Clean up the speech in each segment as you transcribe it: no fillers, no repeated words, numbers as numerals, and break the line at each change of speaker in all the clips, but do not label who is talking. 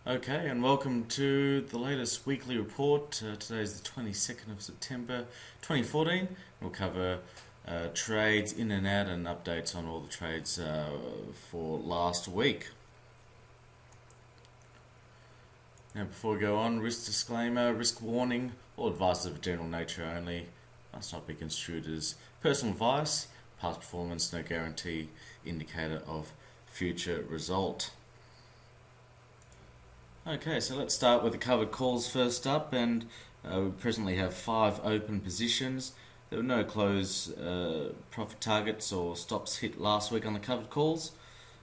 Okay, and welcome to the latest weekly report. Today is the 22nd of September 2014. We'll cover trades in and out and updates on all the trades for last week. Now, before we go on, risk disclaimer, risk warning, all advice is of a general nature only, must not be construed as personal advice, past performance, no guarantee, indicator of future result. Okay, so let's start with the covered calls first up, and we presently have 5 open positions. There were no close profit targets or stops hit last week on the covered calls,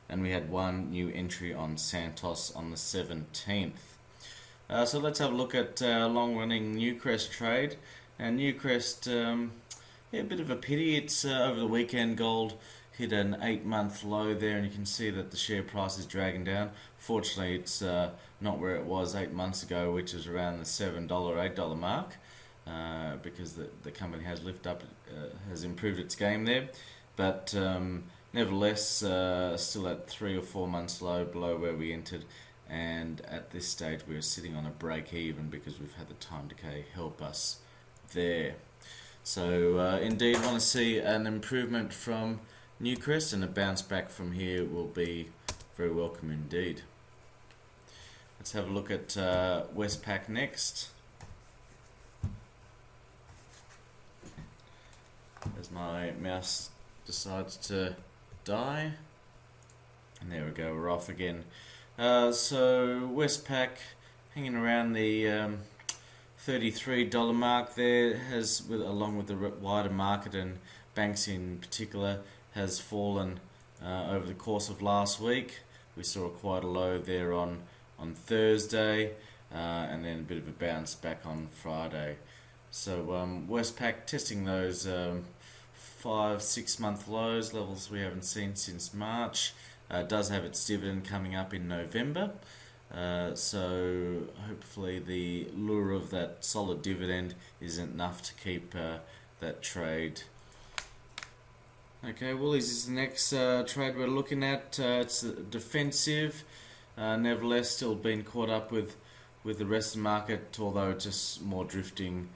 and we had 1 new entry on Santos on the 17th. So let's have a look at long-running Newcrest trade. And Newcrest, a bit of a pity. It's over the weekend, gold hit an 8-month low there, and you can see that the share price is dragging down. Fortunately, it's not where it was 8 months ago, which is around the $7, $8 mark, because the company has has improved its game there. But nevertheless, still at 3 or 4 months low below where we entered. And at this stage, we're sitting on a break even because we've had the time decay help us there. So indeed, want to see an improvement from Newcrest, and a bounce back from here will be very welcome indeed. Let's have a look at Westpac next. As my mouse decides to die. And there we go, we're off again. So Westpac hanging around the $33 mark there, along with the wider market and banks in particular, has fallen over the course of last week. We saw quite a low there on Thursday, and then a bit of a bounce back on Friday. So Westpac testing those 5-6 month lows, levels we haven't seen since March. Does have its dividend coming up in November, so hopefully the lure of that solid dividend isn't enough to keep that trade. Okay, Woolies is the next trade we're looking at. It's defensive, nevertheless still being caught up with the rest of the market, although just more drifting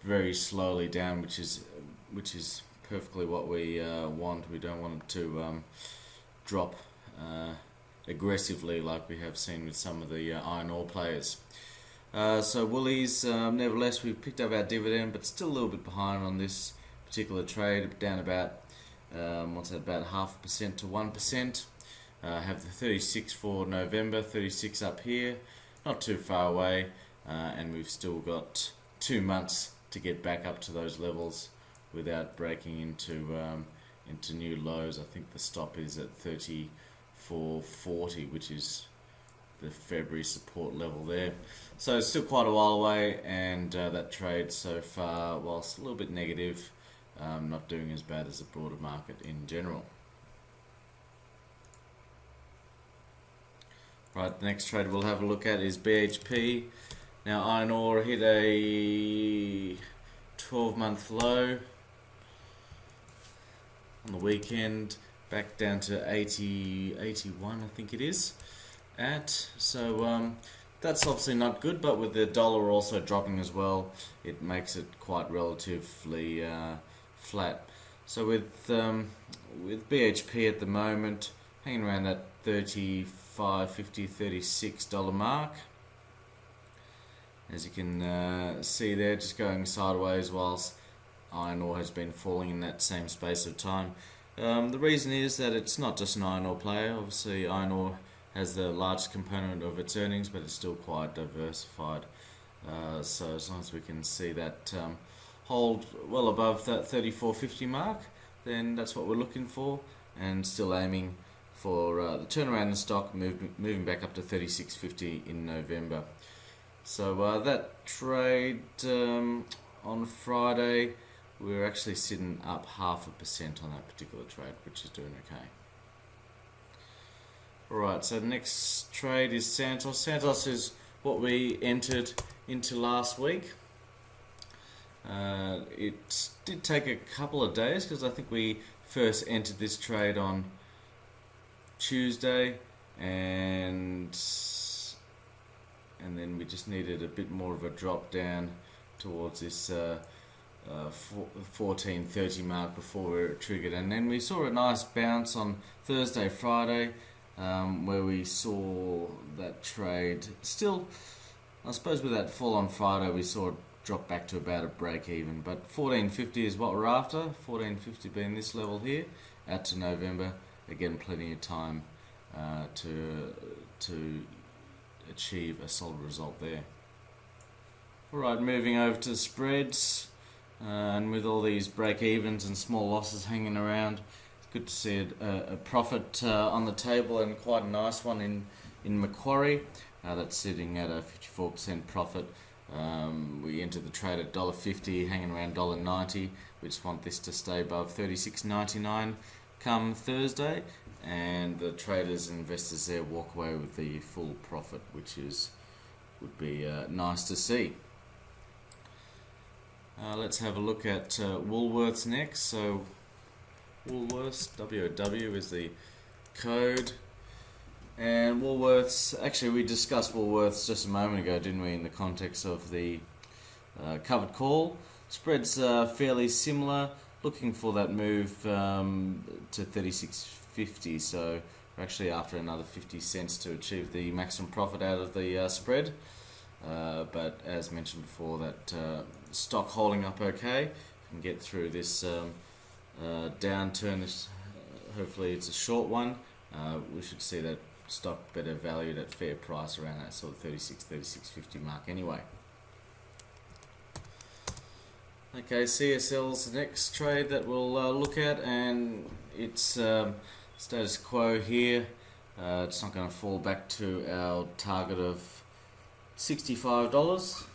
very slowly down, which is perfectly what we want. We don't want it to drop aggressively like we have seen with some of the iron ore players. So Woolies, nevertheless, we've picked up our dividend, but still a little bit behind on this particular trade, down about about 0.5% to 1%. Have the 36 for November, 36 up here, not too far away, and we've still got 2 months to get back up to those levels without breaking into new lows. I think the stop is at 34.40, which is the February support level there. So it's still quite a while away, and that trade so far, whilst a little bit negative, not doing as bad as the broader market in general. Right, the next trade we'll have a look at is BHP. Now iron ore hit a 12-month low on the weekend, back down to 81 I think it is so that's obviously not good, but with the dollar also dropping as well, it makes it quite relatively flat. So with BHP at the moment hanging around that $35.50, $36 mark, as you can see there, just going sideways whilst iron ore has been falling in that same space of time. The reason is that it's not just an iron ore player. Obviously iron ore has the largest component of its earnings, but it's still quite diversified. So as long as we can see that hold well above that 34.50 mark, then that's what we're looking for, and still aiming for the turnaround in stock, moving back up to 36.50 in November. So that trade on Friday, we're actually sitting up 0.5% on that particular trade, which is doing okay. Alright, so the next trade is Santos. Santos is what we entered into last week. It did take a couple of days, because I think we first entered this trade on Tuesday, and just needed a bit more of a drop down towards this 14.30 mark before it triggered, and then we saw a nice bounce on Thursday, Friday, where we saw that trade still. I suppose with that fall on Friday, we saw it drop back to about a break even, but 14.50 is what we're after. 14.50 being this level here, out to November. Again, plenty of time to achieve a solid result there. Alright, moving over to the spreads, and with all these break-evens and small losses hanging around, it's good to see a profit on the table, and quite a nice one in Macquarie. That's sitting at a 54% profit. We entered the trade at $1.50, hanging around $1.90. We just want this to stay above $36.99 come Thursday, and the traders and investors there walk away with the full profit, which would be nice to see. Let's have a look at Woolworths next. So Woolworths, WOW is the code. And Woolworths, actually we discussed Woolworths just a moment ago, didn't we, in the context of the covered call. Spreads fairly similar, looking for that move to 36.50, so we're actually after another 50 cents to achieve the maximum profit out of the spread. But as mentioned before, that stock holding up okay. Can get through this downturn. Hopefully it's a short one. We should see that stock better valued at fair price around that sort of 36.50 mark anyway. Okay, CSL's the next trade that we'll look at, and it's status quo here. It's not going to fall back to our target of $65.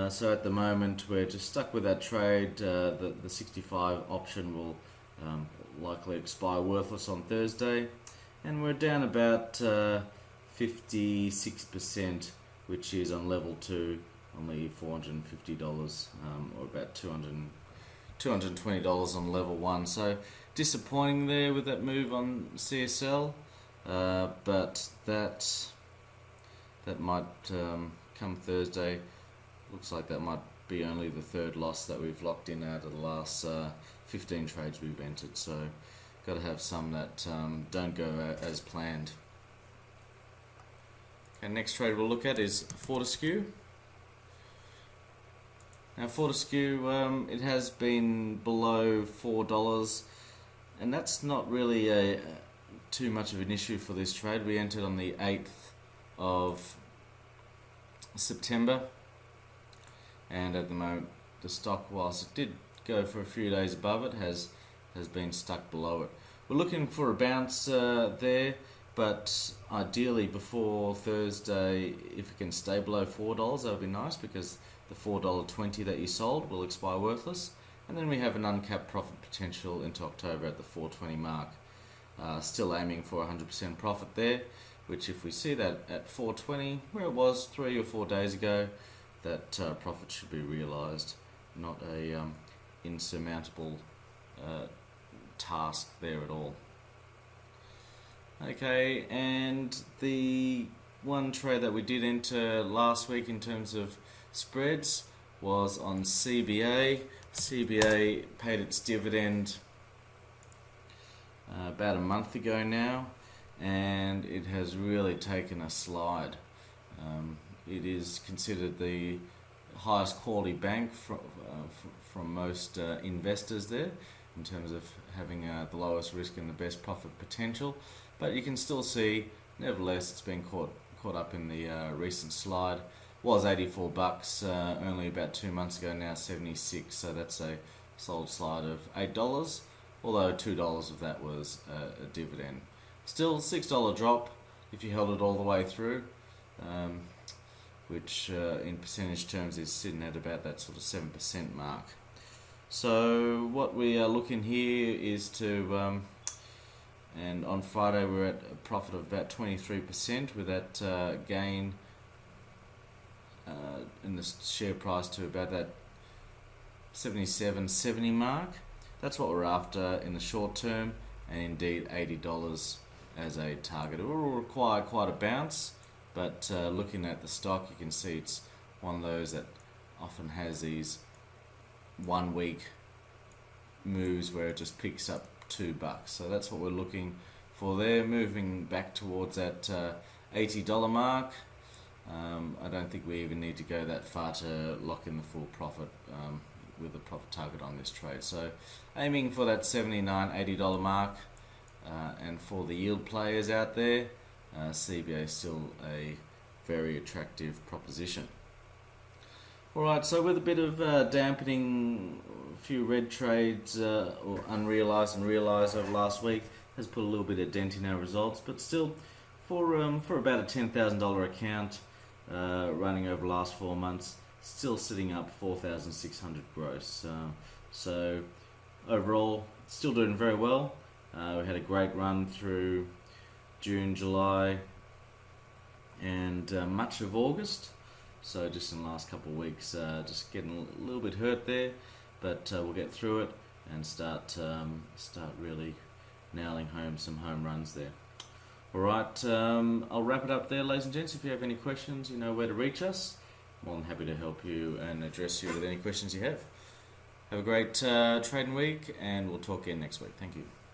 So at the moment we're just stuck with that trade. The 65 option will likely expire worthless on Thursday, and we're down about 56%, which is on level 2 only $450, or about $220 on level 1. So disappointing there with that move on CSL, but that might come Thursday. Looks like that might be only the third loss that we've locked in out of the last 15 trades we've entered. So got to have some that don't go as planned. Okay, next trade we'll look at is Fortescue. Now Fortescue, it has been below $4, and that's not really too much of an issue for this trade. We entered on the 8th of September, and at the moment the stock, whilst it did go for a few days above it, has been stuck below it. We're looking for a bounce there, but ideally before Thursday, if it can stay below $4, that would be nice, because the $4.20 that you sold will expire worthless, and then we have an uncapped profit potential into October at the $4.20 mark. Still aiming for 100% profit there, which if we see that at $4.20, where it was 3 or 4 days ago, that profit should be realised. Not a insurmountable task there at all. Okay, and the one trade that we did enter last week in terms of spreads was on CBA. CBA paid its dividend about a month ago now, and it has really taken a slide. It is considered the highest quality bank from most investors there, in terms of having the lowest risk and the best profit potential. But you can still see, nevertheless, it's been caught up in the recent slide. Was $84 only about 2 months ago, now 76, so that's a solid slide of $8, although $2 of that was a dividend. Still $6 drop if you held it all the way through, which in percentage terms is sitting at about that sort of 7% mark. So what we are looking here is to, and on Friday we're at a profit of about 23%, with that gain in the share price to about that 77.70 mark. That's what we're after in the short term, and indeed $80 as a target. It will require quite a bounce, but looking at the stock, you can see it's one of those that often has these 1 week moves where it just picks up $2. So that's what we're looking for there, moving back towards that $80 mark. I don't think we even need to go that far to lock in the full profit with a profit target on this trade. So aiming for that $79, $80 mark, and for the yield players out there, CBA is still a very attractive proposition. Alright, so with a bit of dampening, a few red trades or unrealised and realised over last week has put a little bit of dent in our results, but still for about a $10,000 account running over the last 4 months, still sitting up 4,600 gross. So overall, still doing very well. We had a great run through June, July, and much of August. So just in the last couple of weeks, just getting a little bit hurt there, but we'll get through it and start really nailing home some home runs there. Alright, I'll wrap it up there, ladies and gents. If you have any questions, you know where to reach us. More than happy to help you and address you with any questions you have. Have a great trading week, and we'll talk again next week. Thank you.